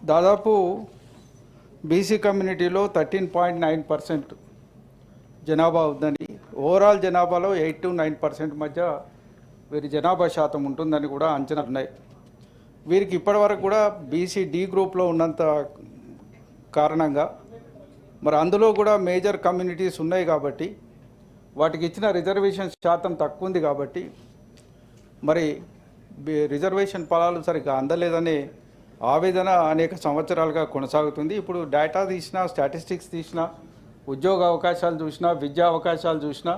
దాదాపు బీసీ కమ్యూనిటీలో 13.9% జనాభా ఉందని, ఓవరాల్ జనాభాలో 8 to 9% మధ్య వీరి జనాభా శాతం ఉంటుందని కూడా అంచనాలు ఉన్నాయి. వీరికి ఇప్పటివరకు కూడా బీసీ డి గ్రూప్లో ఉన్నంత కారణంగా మరి అందులో కూడా మేజర్ కమ్యూనిటీస్ ఉన్నాయి కాబట్టి వాటికి ఇచ్చిన రిజర్వేషన్ శాతం తక్కువ ఉంది కాబట్టి మరి రిజర్వేషన్ ఫలాలు సరిగ్గా అందలేదనే ఆవేదన అనేక సంవత్సరాలుగా కొనసాగుతుంది. ఇప్పుడు డేటా తీసినా, స్టాటిస్టిక్స్ తీసినా, ఉద్యోగ అవకాశాలు చూసినా, విద్యా అవకాశాలు చూసినా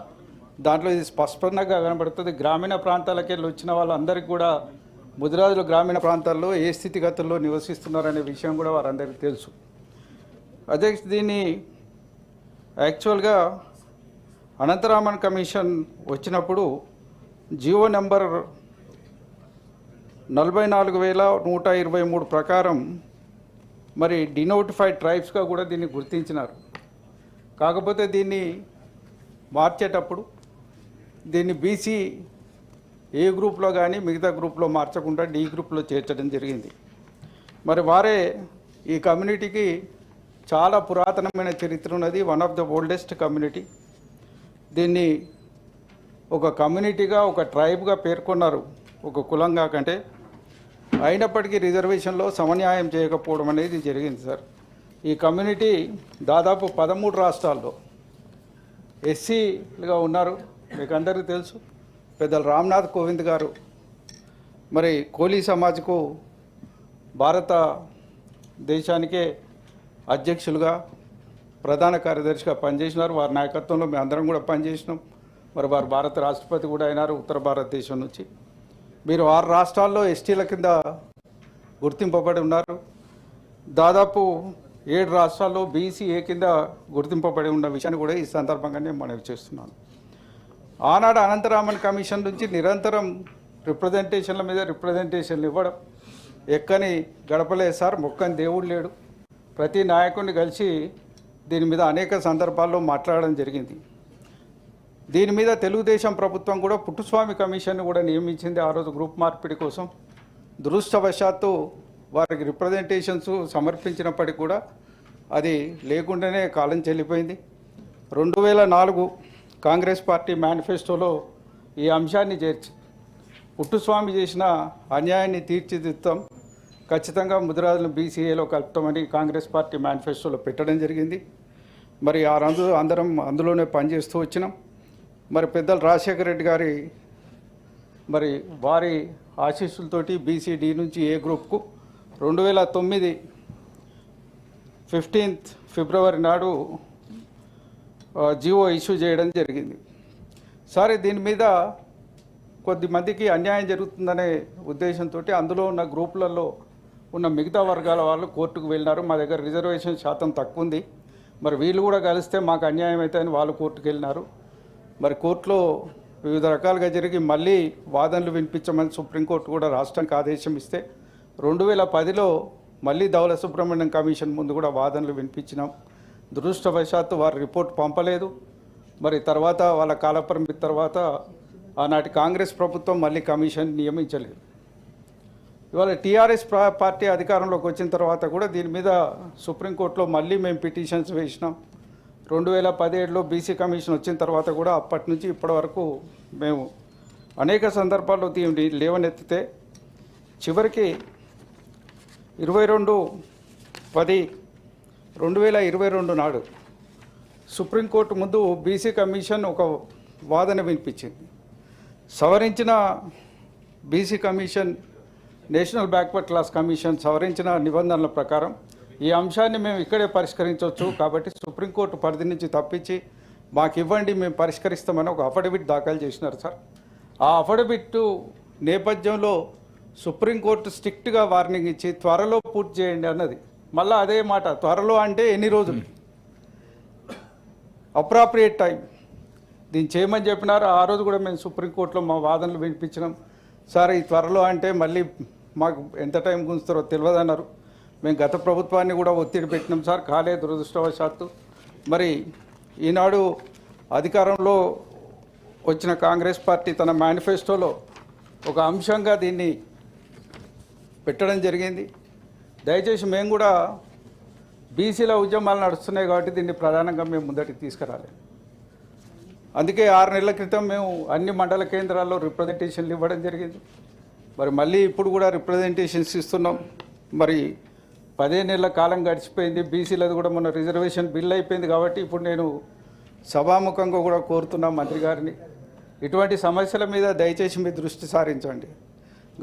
దాంట్లో ఇది స్పష్టంగా కనబడుతుంది. గ్రామీణ ప్రాంతాలకి వెళ్ళి వచ్చిన వాళ్ళందరికీ కూడా ముదిరాజులు గ్రామీణ ప్రాంతాల్లో ఏ స్థితిగతుల్లో నివసిస్తున్నారనే విషయం కూడా వారందరికీ తెలుసు. అదే దీన్ని యాక్చువల్గా అనంతరామన్ కమిషన్ వచ్చినప్పుడు జీవో నెంబర్ 44,123 ప్రకారం మరి డినోటిఫైడ్ ట్రైబ్స్గా కూడా దీన్ని గుర్తించినారు. కాకపోతే దీన్ని మార్చేటప్పుడు దీన్ని బీసీ ఏ గ్రూప్లో కానీ మిగతా గ్రూప్లో మార్చకుండా డి గ్రూప్లో చేర్చడం జరిగింది. మరి వారే ఈ కమ్యూనిటీకి చాలా పురాతనమైన చరిత్ర ఉన్నది. One of the oldest community. దీన్ని ఒక కమ్యూనిటీగా, ఒక ట్రైబ్గా పేర్కొన్నారు, ఒక కులంగా కంటే. అయినప్పటికీ రిజర్వేషన్లో సమన్యాయం చేయకపోవడం అనేది జరిగింది సార్. ఈ కమ్యూనిటీ దాదాపు 13 రాష్ట్రాల్లో ఎస్సీలుగా ఉన్నారు. మీకు అందరికీ తెలుసు, పెద్దలు రామ్నాథ్ కోవింద్ గారు మరి కోలీ సమాజ్కు భారతదేశానికే అధ్యక్షులుగా, ప్రధాన కార్యదర్శిగా పనిచేసినారు. వారి నాయకత్వంలో మేము అందరం కూడా పనిచేసినాం. మరి వారు భారత రాష్ట్రపతి కూడా అయినారు ఉత్తర భారతదేశం నుంచి. మీరు 6 రాష్ట్రాల్లో ఎస్టీల కింద గుర్తింపబడి ఉన్నారు. దాదాపు 7 రాష్ట్రాల్లో బీసీఏ కింద గుర్తింపబడి ఉన్న విషయాన్ని కూడా ఈ సందర్భంగా నేను మనవి చేస్తున్నాను. ఆనాడు అనంతరామన్ కమిషన్ నుంచి నిరంతరం రిప్రజెంటేషన్ల మీద రిప్రజెంటేషన్లు ఇవ్వడం, ఎక్కని గడపలేదు సార్, మొక్కని దేవుడు లేడు. ప్రతి నాయకుడిని కలిసి దీని మీద అనేక సందర్భాల్లో మాట్లాడడం జరిగింది. దీని మీద తెలుగుదేశం ప్రభుత్వం కూడా పుట్టుస్వామి కమిషన్ని కూడా నియమించింది ఆ రోజు గ్రూప్ మార్పిడి కోసం. దురదృష్టవశాత్తు వారికి రిప్రజెంటేషన్స్ సమర్పించినప్పటికీ కూడా అది లేకుండానే కాలం చెల్లిపోయింది. 2004 కాంగ్రెస్ పార్టీ మేనిఫెస్టోలో ఈ అంశాన్ని చేర్చి పుట్టుస్వామి చేసిన అన్యాయాన్ని తీర్చిదిద్దాం, ఖచ్చితంగా ముదిరాజులను బీసీఏలో కలుపుతామని కాంగ్రెస్ పార్టీ మేనిఫెస్టోలో పెట్టడం జరిగింది. మరి ఆ రోజు అందరం అందులోనే పనిచేస్తూ వచ్చినాం. మరి పెద్దలు రాజశేఖర రెడ్డి గారి మరి వారి ఆశీస్సులతోటి బీసీడీ నుంచి ఏ గ్రూప్కు 2009 15th ఫిబ్రవరి నాడు జీవో ఇష్యూ చేయడం జరిగింది. సరే, దీని మీద కొద్దిమందికి అన్యాయం జరుగుతుందనే ఉద్దేశంతో అందులో ఉన్న గ్రూపులలో ఉన్న మిగతా వర్గాల వాళ్ళు కోర్టుకు వెళ్ళినారు. మా దగ్గర రిజర్వేషన్ శాతం తక్కువ ఉంది, మరి వీళ్ళు కూడా కలిస్తే మాకు అన్యాయం అవుతాయని వాళ్ళు కోర్టుకు వెళ్ళినారు. మరి కోర్టులో వివిధ రకాలుగా జరిగి మళ్ళీ వాదనలు వినిపించమని సుప్రీంకోర్టు కూడా రాష్ట్రానికి ఆదేశం ఇస్తే 2010లో మళ్ళీ ధవళ సుబ్రహ్మణ్యం కమిషన్ ముందు కూడా వాదనలు వినిపించినాం. దురదృష్టవశాత్తు వారి రిపోర్ట్ పంపలేదు. మరి తర్వాత వాళ్ళ కాలపరిమితి తర్వాత ఆనాటి కాంగ్రెస్ ప్రభుత్వం మళ్ళీ కమిషన్ నియమించలేదు. ఇవాళ టీఆర్ఎస్ పార్టీ అధికారంలోకి వచ్చిన తర్వాత కూడా దీని మీద సుప్రీంకోర్టులో మళ్ళీ మేము పిటిషన్స్ వేసినాం. 2017లో బీసీ కమిషన్ వచ్చిన తర్వాత కూడా అప్పటి నుంచి ఇప్పటి వరకు మేము అనేక సందర్భాల్లో దీన్ని లేవనెత్తితే చివరికి 22/10/2022 నాడు సుప్రీంకోర్టు ముందు బీసీ కమిషన్ ఒక వాదన వినిపించింది. సవరించిన BC commission, national backward class commission సవరించిన నిబంధనల ప్రకారం ఈ అంశాన్ని మేము ఇక్కడే పరిష్కరించవచ్చు, కాబట్టి సుప్రీంకోర్టు పరిధి నుంచి తప్పించి మాకు ఇవ్వండి, మేము పరిష్కరిస్తామని ఒక అఫిడవిట్ దాఖలు చేసినారు సార్. ఆ అఫిడవిట్ నేపథ్యంలో సుప్రీంకోర్టు స్ట్రిక్ట్గా వార్నింగ్ ఇచ్చి త్వరలో పూర్తి చేయండి అన్నది. మళ్ళీ అదే మాట, త్వరలో అంటే ఎన్ని రోజులు, అప్రాప్రియేట్ టైం దీన్ని చేయమని చెప్పినారు. ఆ రోజు కూడా మేము సుప్రీంకోర్టులో మా వాదనలు వినిపించినాం. సార్ ఈ త్వరలో అంటే మళ్ళీ మాకు ఎంత టైం గుంచుతారో తెలియదన్నారు. మేము గత ప్రభుత్వాన్ని కూడా ఒత్తిడి పెట్టినాం సార్, కాలేదు దురదృష్టవశాత్తు. మరి ఈనాడు అధికారంలో వచ్చిన కాంగ్రెస్ పార్టీ తన మేనిఫెస్టోలో ఒక అంశంగా దీన్ని పెట్టడం జరిగింది. దయచేసి మేము కూడా బీసీల ఉద్యమాలు నడుస్తున్నాయి కాబట్టి దీన్ని ప్రధానంగా మేము ముందటికి తీసుకురాలి. అందుకే 6 నెలల క్రితం మేము అన్ని మండల కేంద్రాల్లో రిప్రజెంటేషన్లు ఇవ్వడం జరిగింది. మరి మళ్ళీ ఇప్పుడు కూడా రిప్రజెంటేషన్స్ ఇస్తున్నాం. మరి 15 నెలల కాలం గడిచిపోయింది. బీసీలది కూడా మొన్న రిజర్వేషన్ బిల్ అయిపోయింది కాబట్టి ఇప్పుడు నేను సభాముఖంగా కూడా కోరుతున్నా మంత్రి గారిని, ఇటువంటి సమస్యల మీద దయచేసి మీ దృష్టి సారించండి.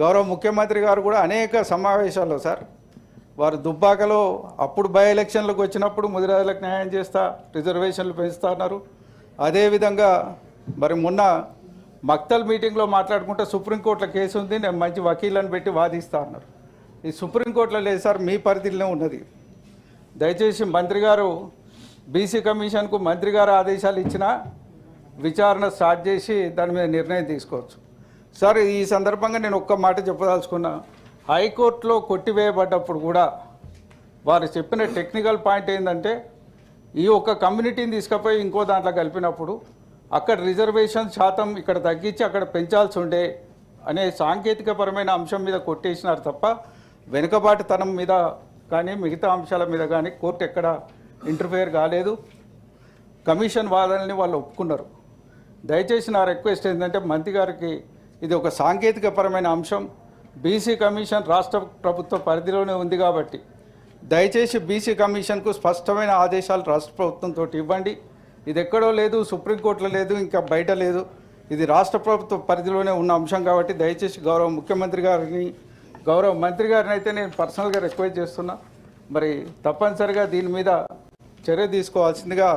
గౌరవ ముఖ్యమంత్రి గారు కూడా అనేక సమావేశాల్లో సార్ వారు దుబ్బాకలో అప్పుడు బై ఎలక్షన్లకు వచ్చినప్పుడు ముదిరాజులకు న్యాయం చేస్తా, రిజర్వేషన్లు పెంచుతా అన్నారు. అదేవిధంగా మరి మొన్న మక్తల్ మీటింగ్లో మాట్లాడుకుంటే సుప్రీంకోర్టులో కేసు ఉంది, నేను మంచి వకీలను పెట్టి వాదిస్తా అన్నారు. ఈ సుప్రీంకోర్టులో లేదు సార్, మీ పరిధిలోనే ఉన్నది. దయచేసి మంత్రి గారు బీసీ కమిషన్కు మంత్రి గారు ఆదేశాలు ఇచ్చినా విచారణ స్టార్ట్ చేసి దాని మీద నిర్ణయం తీసుకోవచ్చు. సార్ ఈ సందర్భంగా నేను ఒక్క మాట చెప్పదలుచుకున్నా. హైకోర్టులో కొట్టివేయబడ్డప్పుడు కూడా వారు చెప్పిన టెక్నికల్ పాయింట్ ఏంటంటే ఈ ఒక్క కమ్యూనిటీని తీసుకుపోయి ఇంకో దాంట్లో కలిపినప్పుడు అక్కడ రిజర్వేషన్ శాతం ఇక్కడ తగ్గించి అక్కడ పెంచాల్సి ఉండే అనే సాంకేతికపరమైన అంశం మీద కొట్టేసినారు తప్ప వెనుకబాటుతనం మీద కానీ మిగతా అంశాల మీద కానీ కోర్టు ఎక్కడ ఇంటర్ఫియర్ కాలేదు. కమిషన్ వాదనని వాళ్ళు ఒప్పుకున్నారు. దయచేసి నా రిక్వెస్ట్ ఏంటంటే మంత్రి గారికి ఇది ఒక సాంకేతికపరమైన అంశం. బీసీ కమిషన్ రాష్ట్ర ప్రభుత్వ పరిధిలోనే ఉంది కాబట్టి దయచేసి బీసీ కమిషన్కు స్పష్టమైన ఆదేశాలు రాష్ట్ర ప్రభుత్వంతో ఇవ్వండి. ఇది ఎక్కడో లేదు, సుప్రీంకోర్టులో లేదు, ఇంకా బయట లేదు, ఇది రాష్ట్ర ప్రభుత్వ పరిధిలోనే ఉన్న అంశం కాబట్టి దయచేసి గౌరవ ముఖ్యమంత్రి గారిని, గౌరవ మంత్రి గారిని అయితే నేను పర్సనల్గా రిక్వెస్ట్ చేస్తున్నా. మరి తప్పనిసరిగా దీని మీద చర్య తీసుకోవాల్సిందిగా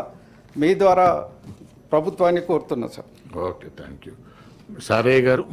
మీ ద్వారా ప్రభుత్వాన్ని కోరుతున్నా sir. Okay, thank you. Sarayya గారు.